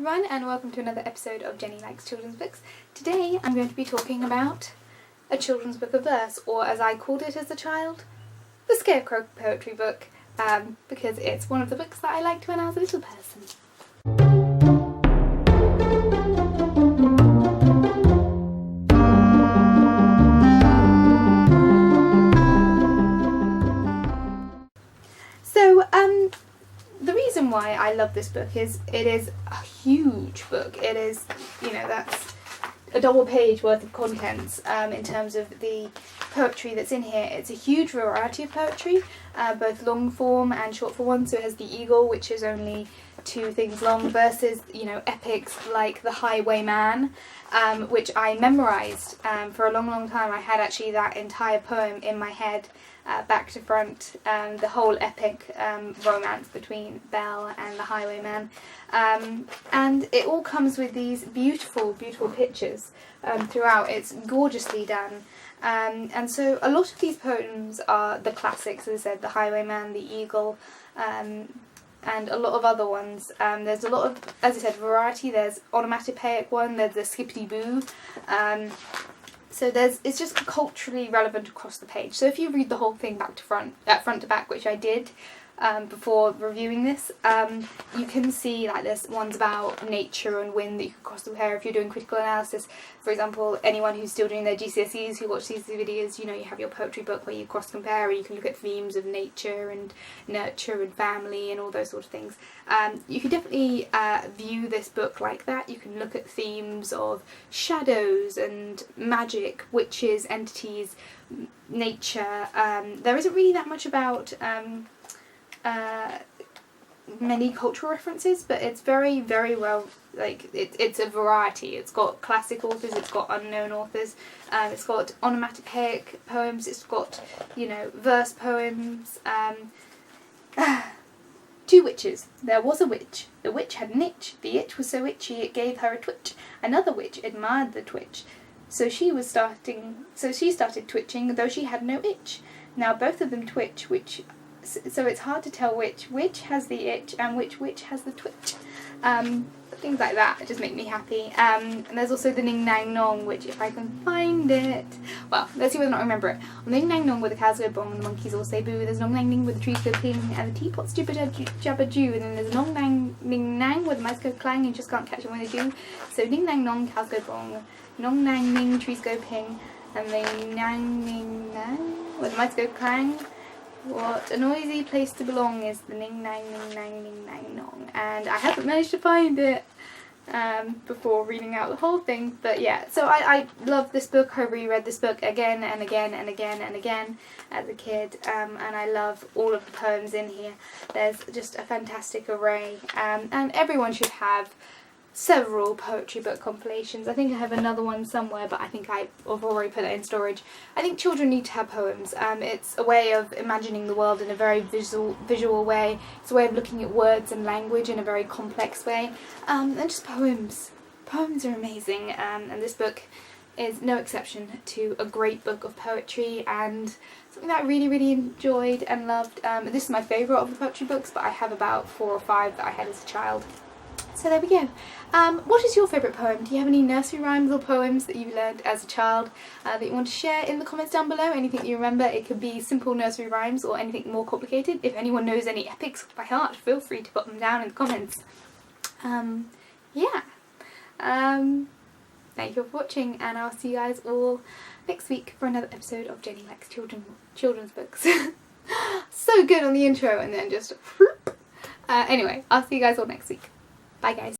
everyone, and welcome to another episode of Jenny Likes Children's Books. Today I'm going to be talking about a children's book of verse, or as I called it as a child, the Scarecrow poetry book, because it's one of the books that I liked when I was a little person. The reason why I love this book is it is a huge book. It is, that's a double page worth of contents in terms of the poetry that's in here. It's a huge variety of poetry, both long form and short form ones. So it has The Eagle, which is only 2 things long, versus, epics like The Highwayman, which I memorised for a long time. I had actually that entire poem in my head, back to front, the whole epic romance between Belle and the Highwayman. And it all comes with these beautiful pictures throughout. It's gorgeously done. And so a lot of these poems are the classics, as I said, The Highwayman, The Eagle, and a lot of other ones. There's a lot of, as I said, variety. There's onomatopoeic one, there's the skippity-boo. So it's just culturally relevant across the page. So if you read the whole thing back to front to back, which I did before reviewing this, you can see like there's ones about nature and wind that you can cross compare if you're doing critical analysis. For example, anyone who's still doing their GCSEs who watch these videos, you have your poetry book where you cross compare and you can look at themes of nature and nurture and family and all those sort of things. You can definitely view this book like that. You can look at themes of shadows and magic, witches, entities, nature. There isn't really that much about many cultural references, but it's very well, it's a variety. It's got classic authors, it's got unknown authors, it's got onomatopoeic poems, it's got, verse poems. 2 witches. There was a witch. The witch had an itch. The itch was so itchy it gave her a twitch. Another witch admired the twitch. So she started twitching, though she had no itch. Now both of them twitch, so it's hard to tell which witch has the itch and which witch has the twitch. Things like that just make me happy. And there's also the Ning Nang Nong, which if I can find it... Well, let's see whether or not I remember it. On the Ning Nang Nong where the cows go bong and the monkeys all say boo, there's Nong Nang Ning where the trees go ping and the teapots jabba joo, and then there's Nong Nang Ning Nang where the mice go clang and you just can't catch them when they do. So Ning Nang Nong, cows go bong, Nong Nang Ning, trees go ping, and Ning Nang Ning Nang where the mice go clang. What a noisy place to belong is the Ning Nang Ning Nang Ning Nang Nong, and I haven't managed to find it before reading out the whole thing, but yeah, so I love this book. I reread this book again and again and again and again as a kid, and I love all of the poems in here. There's just a fantastic array, and everyone should have several poetry book compilations. I think I have another one somewhere, but I think I've already put it in storage. I think children need to have poems. It's a way of imagining the world in a very visual way. It's a way of looking at words and language in a very complex way. And just poems. Poems are amazing, and this book is no exception to a great book of poetry and something that I really enjoyed and loved. This is my favourite of the poetry books, but I have about 4 or 5 that I had as a child. So there we go. What is your favourite poem? Do you have any nursery rhymes or poems that you learned as a child that you want to share in the comments down below? Anything you remember? It could be simple nursery rhymes or anything more complicated. If anyone knows any epics by heart, feel free to put them down in the comments. Thank you for watching, and I'll see you guys all next week for another episode of Jenny Likes Children's Books. So good on the intro and then just... Anyway, I'll see you guys all next week. Bye guys.